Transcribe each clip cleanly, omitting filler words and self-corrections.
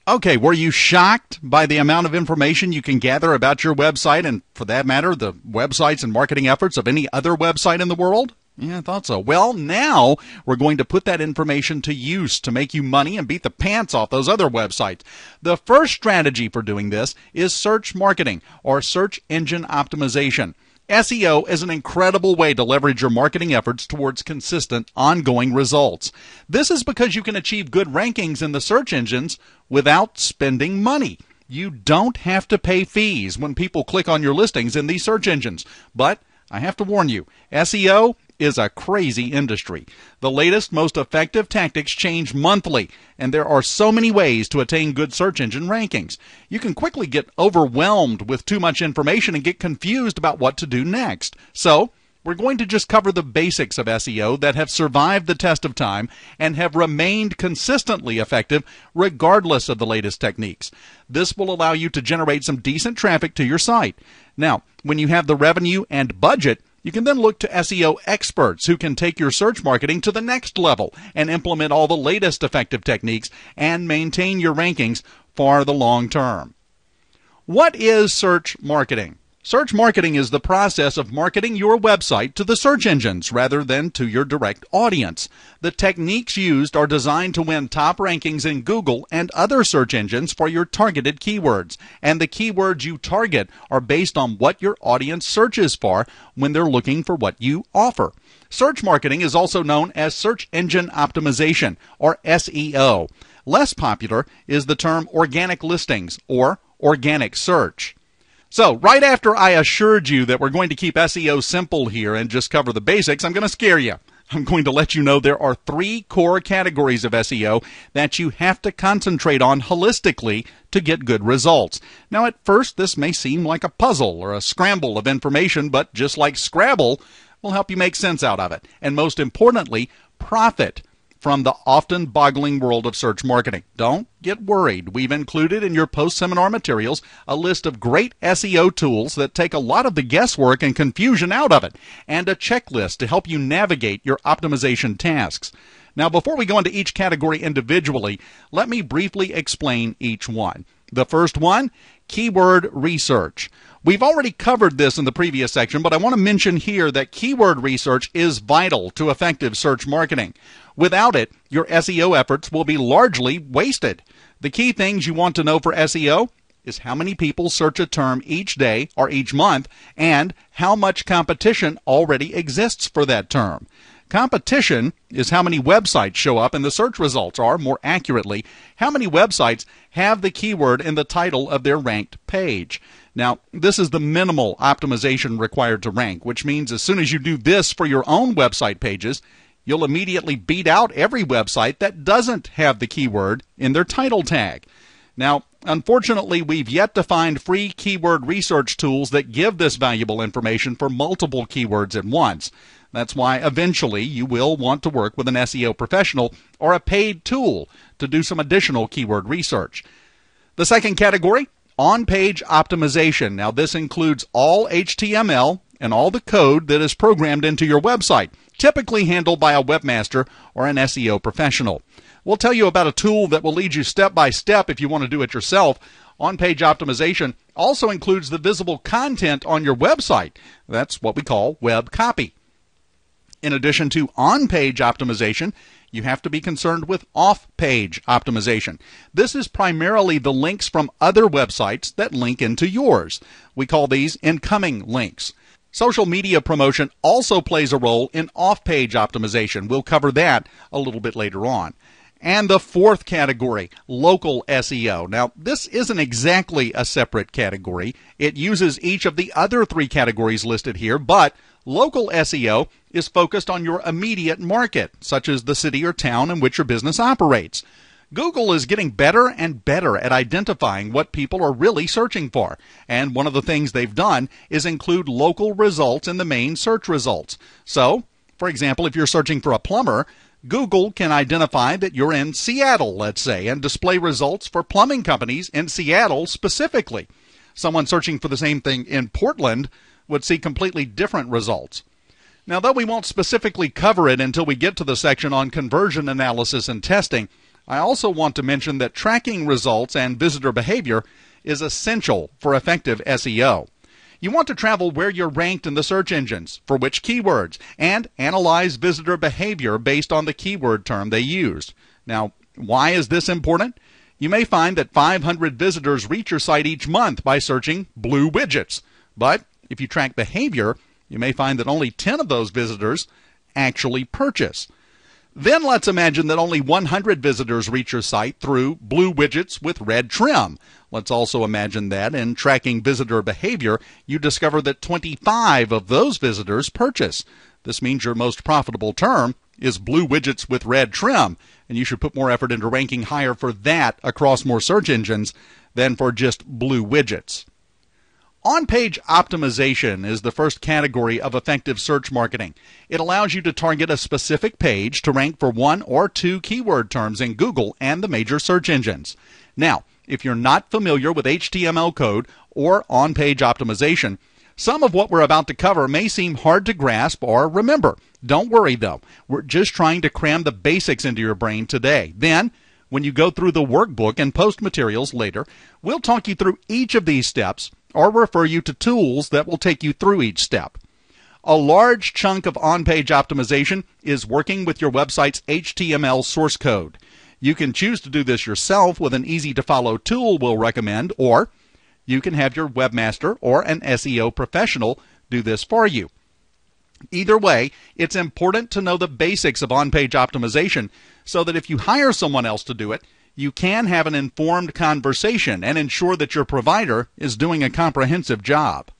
Okay, were you shocked by the amount of information you can gather about your website and, for that matter, the websites and marketing efforts of any other website in the world? Yeah, I thought so. Well, now we're going to put that information to use to make you money and beat the pants off those other websites. The first strategy for doing this is search marketing or search engine optimization. SEO is an incredible way to leverage your marketing efforts towards consistent, ongoing results. This is because you can achieve good rankings in the search engines without spending money. You don't have to pay fees when people click on your listings in these search engines. But I have to warn you, SEO is a crazy industry. The latest, most effective tactics change monthly, and there are so many ways to attain good search engine rankings. You can quickly get overwhelmed with too much information and get confused about what to do next. So, we're going to just cover the basics of SEO that have survived the test of time and have remained consistently effective regardless of the latest techniques. This will allow you to generate some decent traffic to your site. Now, when you have the revenue and budget, you can then look to SEO experts who can take your search marketing to the next level and implement all the latest effective techniques and maintain your rankings for the long term. What is search marketing? Search marketing is the process of marketing your website to the search engines rather than to your direct audience. The techniques used are designed to win top rankings in Google and other search engines for your targeted keywords. And the keywords you target are based on what your audience searches for when they're looking for what you offer. Search marketing is also known as search engine optimization, or SEO. Less popular is the term organic listings or organic search. So, right after I assured you that we're going to keep SEO simple here and just cover the basics, I'm going to scare you. I'm going to let you know there are 3 core categories of SEO that you have to concentrate on holistically to get good results. Now, at first, this may seem like a puzzle or a scramble of information, but just like Scrabble, will help you make sense out of it. And most importantly, profit from the often boggling world of search marketing. Don't get worried. We've included in your post-seminar materials a list of great SEO tools that take a lot of the guesswork and confusion out of it, and a checklist to help you navigate your optimization tasks. Now, before we go into each category individually, let me briefly explain each one. The first one, keyword research. We've already covered this in the previous section, but I want to mention here that keyword research is vital to effective search marketing. Without it, your SEO efforts will be largely wasted. The key things you want to know for SEO is how many people search a term each day or each month, and how much competition already exists for that term. Competition is how many websites show up in the search results, or more accurately, how many websites have the keyword in the title of their ranked page. Now, this is the minimal optimization required to rank, which means as soon as you do this for your own website pages, you'll immediately beat out every website that doesn't have the keyword in their title tag. Now, unfortunately, we've yet to find free keyword research tools that give this valuable information for multiple keywords at once. That's why eventually you will want to work with an SEO professional or a paid tool to do some additional keyword research. The second category, on-page optimization. Now, this includes all HTML and all the code that is programmed into your website, typically handled by a webmaster or an SEO professional. We'll tell you about a tool that will lead you step by step if you want to do it yourself. On-page optimization also includes the visible content on your website. That's what we call web copy. In addition to on-page optimization, you have to be concerned with off-page optimization. This is primarily the links from other websites that link into yours. We call these incoming links. Social media promotion also plays a role in off-page optimization. We'll cover that a little bit later on. And the fourth category, local SEO. Now, this isn't exactly a separate category. It uses each of the other 3 categories listed here, but local SEO is focused on your immediate market, such as the city or town in which your business operates. Google is getting better and better at identifying what people are really searching for, and one of the things they've done is include local results in the main search results. So, for example, if you're searching for a plumber, Google can identify that you're in Seattle, let's say, and display results for plumbing companies in Seattle specifically. Someone searching for the same thing in Portland would see completely different results. Now, though we won't specifically cover it until we get to the section on conversion analysis and testing, I also want to mention that tracking results and visitor behavior is essential for effective SEO. You want to travel where you're ranked in the search engines, for which keywords, and analyze visitor behavior based on the keyword term they used. Now, why is this important? You may find that 500 visitors reach your site each month by searching blue widgets. But if you track behavior, you may find that only 10 of those visitors actually purchase. Then let's imagine that only 100 visitors reach your site through blue widgets with red trim. Let's also imagine that in tracking visitor behavior, you discover that 25 of those visitors purchase. This means your most profitable term is blue widgets with red trim, and you should put more effort into ranking higher for that across more search engines than for just blue widgets. On-page optimization is the first category of effective search marketing. It allows you to target a specific page to rank for one or two keyword terms in Google and the major search engines. Now, if you're not familiar with HTML code or on-page optimization, some of what we're about to cover may seem hard to grasp or remember. Don't worry, though. We're just trying to cram the basics into your brain today. Then, when you go through the workbook and post materials later, we'll talk you through each of these steps or refer you to tools that will take you through each step. A large chunk of on-page optimization is working with your website's HTML source code. You can choose to do this yourself with an easy-to-follow tool we'll recommend, or you can have your webmaster or an SEO professional do this for you. Either way, it's important to know the basics of on-page optimization so that if you hire someone else to do it, you can have an informed conversation and ensure that your provider is doing a comprehensive job.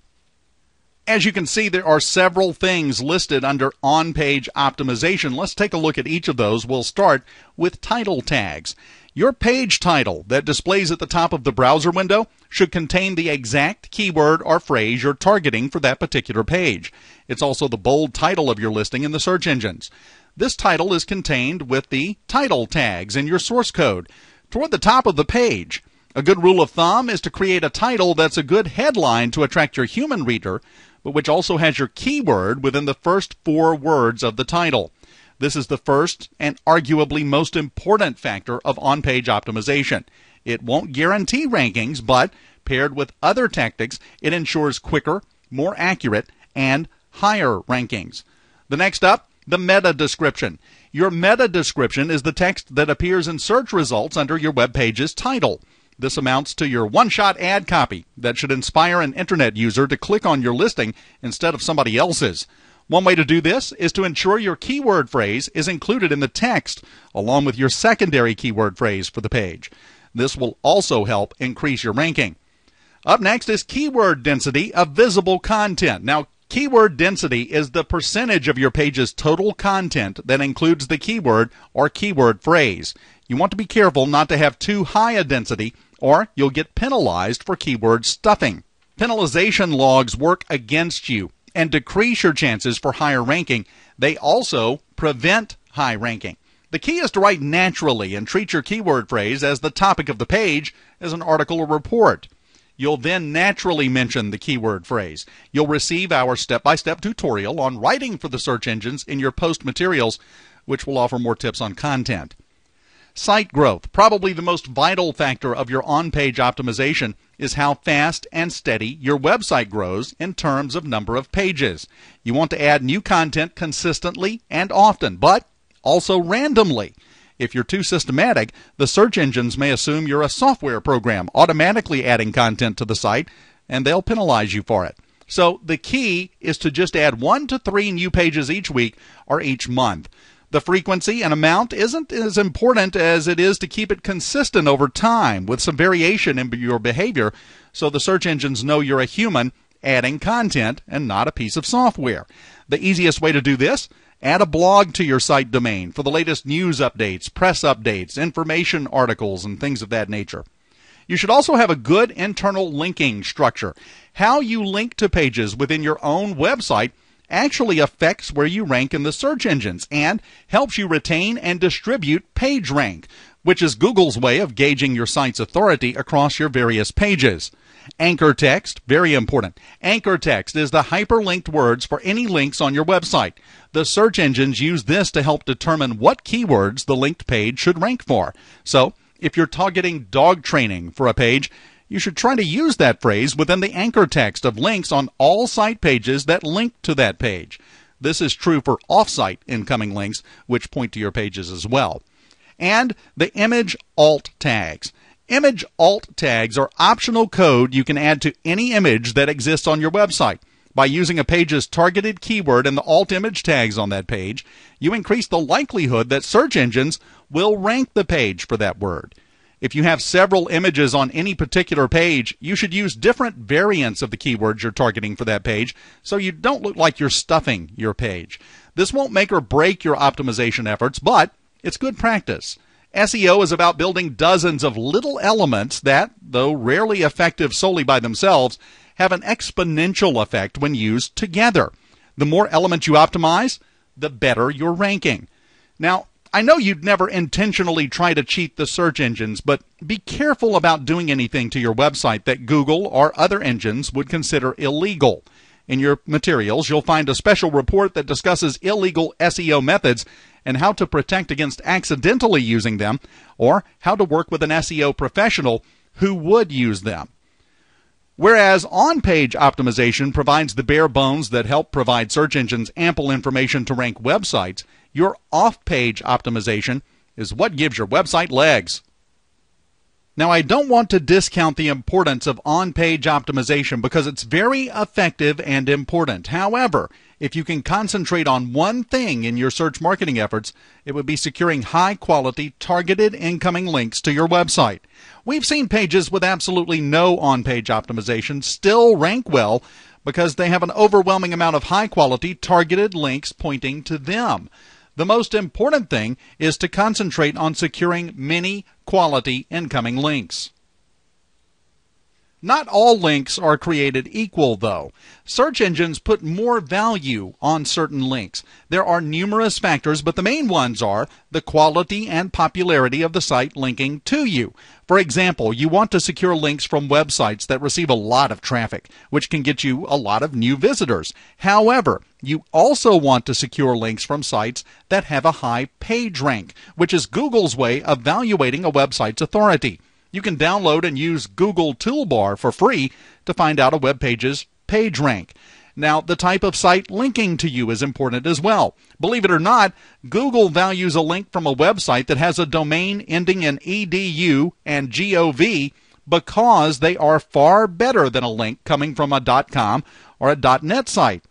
As you can see, there are several things listed under on-page optimization. Let's take a look at each of those. We'll start with title tags. Your page title that displays at the top of the browser window should contain the exact keyword or phrase you're targeting for that particular page. It's also the bold title of your listing in the search engines. This title is contained with the title tags in your source code toward the top of the page. A good rule of thumb is to create a title that's a good headline to attract your human reader, but which also has your keyword within the first 4 words of the title. This is the first and arguably most important factor of on-page optimization. It won't guarantee rankings, but paired with other tactics, it ensures quicker, more accurate, and higher rankings. The next up, the meta description. Your meta description is the text that appears in search results under your web page's title. This amounts to your one-shot ad copy that should inspire an internet user to click on your listing instead of somebody else's. One way to do this is to ensure your keyword phrase is included in the text along with your secondary keyword phrase for the page. This will also help increase your ranking. Up next is keyword density of visible content. Now, keyword density is the percentage of your page's total content that includes the keyword or keyword phrase. You want to be careful not to have too high a density, or you'll get penalized for keyword stuffing. Penalization logs work against you and decrease your chances for higher ranking. They also prevent high ranking. The key is to write naturally and treat your keyword phrase as the topic of the page as an article or report. You'll then naturally mention the keyword phrase. You'll receive our step-by-step tutorial on writing for the search engines in your post materials, which will offer more tips on content. Site growth, probably the most vital factor of your on-page optimization, is how fast and steady your website grows in terms of number of pages. You want to add new content consistently and often, but also randomly. If you're too systematic, the search engines may assume you're a software program automatically adding content to the site, and they'll penalize you for it. So the key is to just add 1 to 3 new pages each week or each month. The frequency and amount isn't as important as it is to keep it consistent over time with some variation in your behavior so the search engines know you're a human adding content and not a piece of software. The easiest way to do this: add a blog to your site domain for the latest news updates, press updates, information articles, and things of that nature. You should also have a good internal linking structure. How you link to pages within your own website actually affects where you rank in the search engines and helps you retain and distribute PageRank, which is Google's way of gauging your site's authority across your various pages. Anchor text, very important. Anchor text is the hyperlinked words for any links on your website. The search engines use this to help determine what keywords the linked page should rank for. So, if you're targeting dog training for a page, you should try to use that phrase within the anchor text of links on all site pages that link to that page. This is true for off-site incoming links, which point to your pages as well. And the image alt tags. Image alt tags are optional code you can add to any image that exists on your website. By using a page's targeted keyword and the alt image tags on that page, you increase the likelihood that search engines will rank the page for that word. If you have several images on any particular page, you should use different variants of the keywords you're targeting for that page so you don't look like you're stuffing your page. This won't make or break your optimization efforts, but it's good practice. SEO is about building dozens of little elements that, though rarely effective solely by themselves, have an exponential effect when used together. The more elements you optimize, the better your ranking. Now, I know you'd never intentionally try to cheat the search engines, but be careful about doing anything to your website that Google or other engines would consider illegal. In your materials, you'll find a special report that discusses illegal SEO methods and how to protect against accidentally using them, or how to work with an SEO professional who would use them. Whereas on-page optimization provides the bare bones that help provide search engines ample information to rank websites, your off-page optimization is what gives your website legs. Now, I don't want to discount the importance of on-page optimization because it's very effective and important. However, if you can concentrate on one thing in your search marketing efforts, it would be securing high-quality, targeted incoming links to your website. We've seen pages with absolutely no on-page optimization still rank well because they have an overwhelming amount of high-quality, targeted links pointing to them. The most important thing is to concentrate on securing many quality incoming links. Not all links are created equal, though. Search engines put more value on certain links. There are numerous factors, but the main ones are the quality and popularity of the site linking to you. For example, you want to secure links from websites that receive a lot of traffic, which can get you a lot of new visitors. However, you also want to secure links from sites that have a high page rank, which is Google's way of evaluating a website's authority. You can download and use Google Toolbar for free to find out a web page's page rank. Now, the type of site linking to you is important as well. Believe it or not, Google values a link from a website that has a domain ending in .edu and .gov because they are far better than a link coming from a .com or a .net site.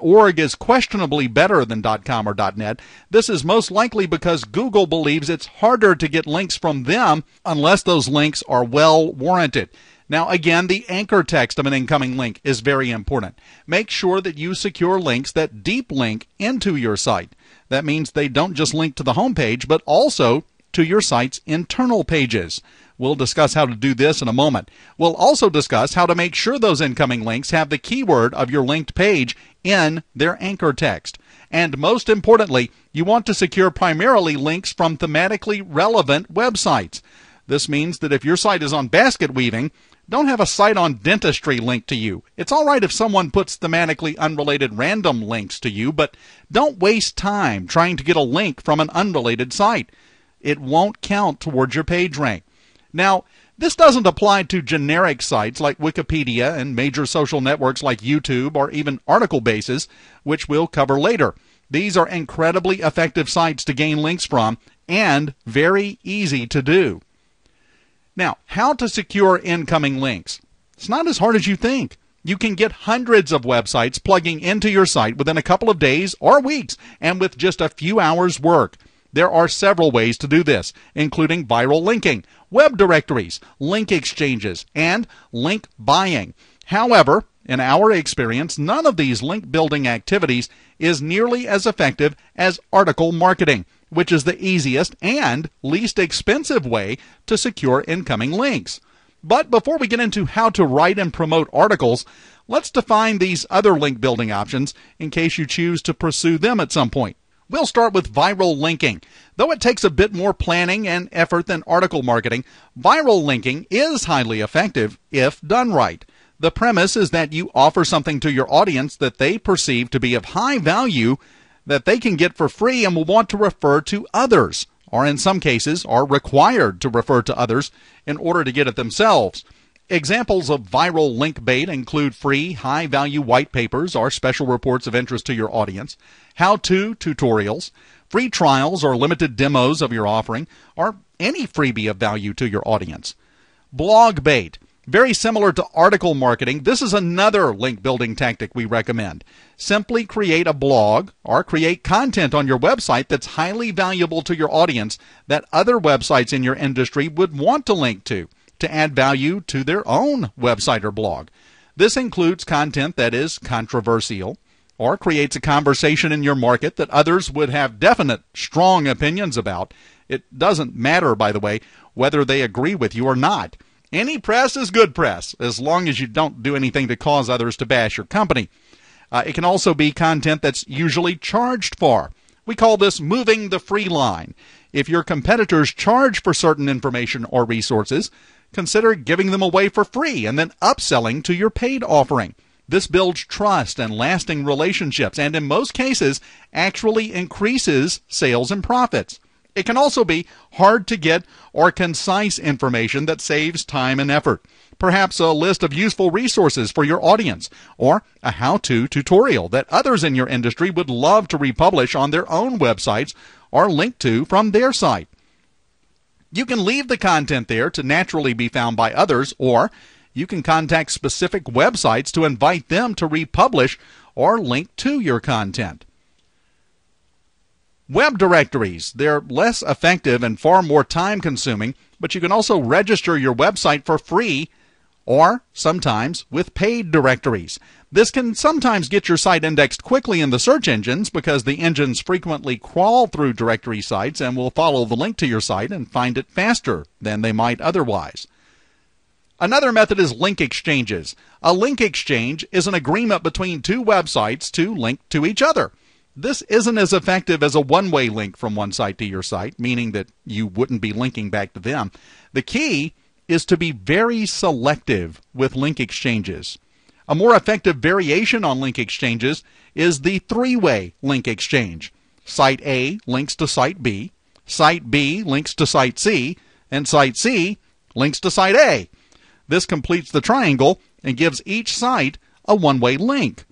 .org is questionably better than .com or .net. This is most likely because Google believes it's harder to get links from them unless those links are well warranted. Now, again, the anchor text of an incoming link is very important. Make sure that you secure links that deep link into your site. That means they don't just link to the home page, but also to your site's internal pages. We'll discuss how to do this in a moment. We'll also discuss how to make sure those incoming links have the keyword of your linked page in their anchor text. And most importantly, you want to secure primarily links from thematically relevant websites. This means that if your site is on basket weaving, don't have a site on dentistry linked to you. It's all right if someone puts thematically unrelated random links to you, but don't waste time trying to get a link from an unrelated site. It won't count towards your page rank. Now, this doesn't apply to generic sites like Wikipedia and major social networks like YouTube or even article bases, which we'll cover later. These are incredibly effective sites to gain links from and very easy to do. Now, how to secure incoming links? It's not as hard as you think. You can get hundreds of websites plugging into your site within a couple of days or weeks and with just a few hours' work. There are several ways to do this, including viral linking, web directories, link exchanges, and link buying. However, in our experience, none of these link building activities is nearly as effective as article marketing, which is the easiest and least expensive way to secure incoming links. But before we get into how to write and promote articles, let's define these other link building options in case you choose to pursue them at some point. We'll start with viral linking. Though it takes a bit more planning and effort than article marketing, viral linking is highly effective if done right. The premise is that you offer something to your audience that they perceive to be of high value that they can get for free and will want to refer to others, or in some cases are required to refer to others in order to get it themselves. Examples of viral link bait include free, high-value white papers or special reports of interest to your audience, how-to tutorials, free trials or limited demos of your offering, or any freebie of value to your audience. Blog bait. Very similar to article marketing, this is another link building tactic we recommend. Simply create a blog or create content on your website that's highly valuable to your audience that other websites in your industry would want to link to add value to their own website or blog. This includes content that is controversial or creates a conversation in your market that others would have definite, strong opinions about. It doesn't matter, by the way, whether they agree with you or not. Any press is good press, as long as you don't do anything to cause others to bash your company. It can also be content that's usually charged for. We call this moving the free line. If your competitors charge for certain information or resources, consider giving them away for free and then upselling to your paid offering. This builds trust and lasting relationships, and in most cases, actually increases sales and profits. It can also be hard to get or concise information that saves time and effort. Perhaps a list of useful resources for your audience, or a how-to tutorial that others in your industry would love to republish on their own websites or link to from their site. You can leave the content there to naturally be found by others, or you can contact specific websites to invite them to republish or link to your content. Web directories, they're less effective and far more time-consuming, but you can also register your website for free or sometimes with paid directories. This can sometimes get your site indexed quickly in the search engines because the engines frequently crawl through directory sites and will follow the link to your site and find it faster than they might otherwise. Another method is link exchanges. A link exchange is an agreement between two websites to link to each other. This isn't as effective as a one-way link from one site to your site, meaning that you wouldn't be linking back to them. The key is to be very selective with link exchanges. A more effective variation on link exchanges is the three-way link exchange. Site A links to Site B, Site B links to Site C, and Site C links to Site A. This completes the triangle and gives each site a one-way link.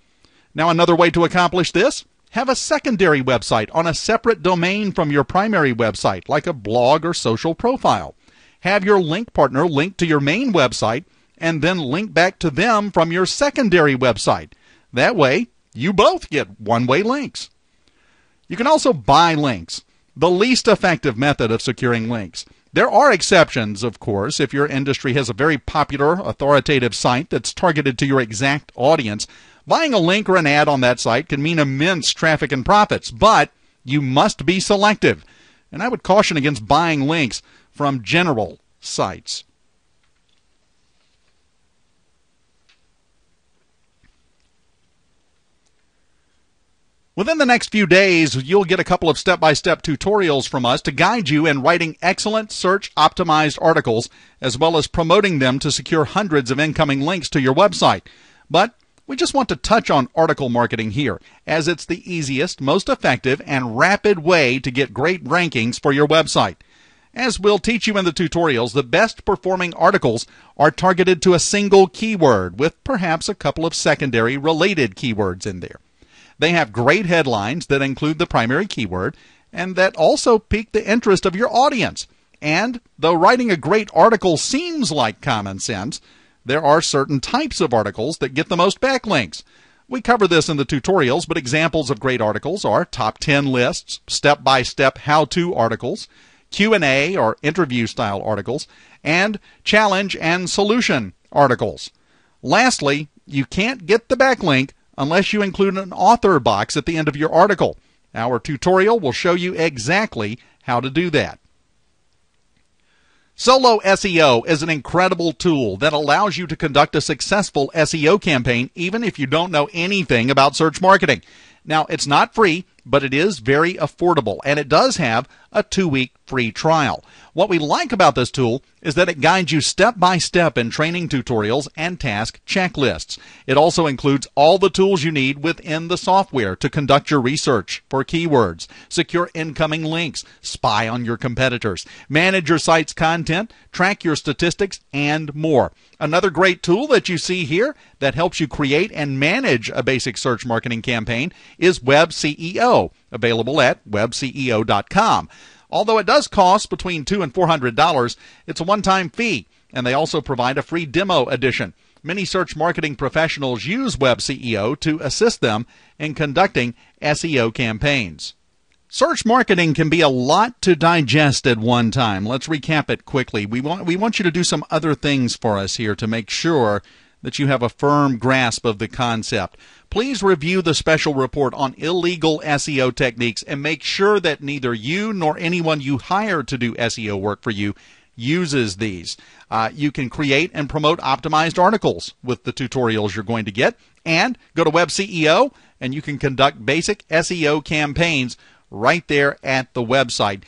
Now, another way to accomplish this: have a secondary website on a separate domain from your primary website, like a blog or social profile. Have your link partner link to your main website and then link back to them from your secondary website. That way, you both get one-way links. You can also buy links, the least effective method of securing links. There are exceptions, of course, if your industry has a very popular, authoritative site that's targeted to your exact audience. Buying a link or an ad on that site can mean immense traffic and profits, but you must be selective. And I would caution against buying links from general sites. Within the next few days, you'll get a couple of step-by-step tutorials from us to guide you in writing excellent search-optimized articles, as well as promoting them to secure hundreds of incoming links to your website. But we just want to touch on article marketing here, as it's the easiest, most effective, and rapid way to get great rankings for your website. As we'll teach you in the tutorials, the best performing articles are targeted to a single keyword with perhaps a couple of secondary related keywords in there. They have great headlines that include the primary keyword and that also pique the interest of your audience. And though writing a great article seems like common sense, there are certain types of articles that get the most backlinks. We cover this in the tutorials, but examples of great articles are top 10 lists, step-by-step how-to articles, Q&A or interview-style articles, and challenge and solution articles. Lastly, you can't get the backlink unless you include an author box at the end of your article. Our tutorial will show you exactly how to do that. Solo SEO is an incredible tool that allows you to conduct a successful SEO campaign even if you don't know anything about search marketing. Now, it's not free, but it is very affordable, and it does have a 2-week free trial. What we like about this tool is that it guides you step by step in training tutorials and task checklists. It also includes all the tools you need within the software to conduct your research for keywords, secure incoming links, spy on your competitors, manage your site's content, track your statistics, and more. Another great tool that you see here that helps you create and manage a basic search marketing campaign is Web CEO, available at webceo.com. Although it does cost between $200 and $400, it's a one-time fee, and they also provide a free demo edition. Many search marketing professionals use Web CEO to assist them in conducting SEO campaigns. Search marketing can be a lot to digest at one time. Let's recap it quickly. We want you to do some other things for us here to make sure that you have a firm grasp of the concept. Please review the special report on illegal SEO techniques and make sure that neither you nor anyone you hire to do SEO work for you uses these. You can create and promote optimized articles with the tutorials you're going to get. And go to Web CEO and you can conduct basic SEO campaigns right there at the website.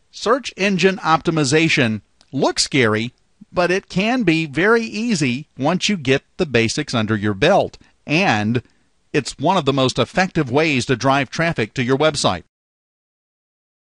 Search engine optimization looks scary, but it can be very easy once you get the basics under your belt. And it's one of the most effective ways to drive traffic to your website.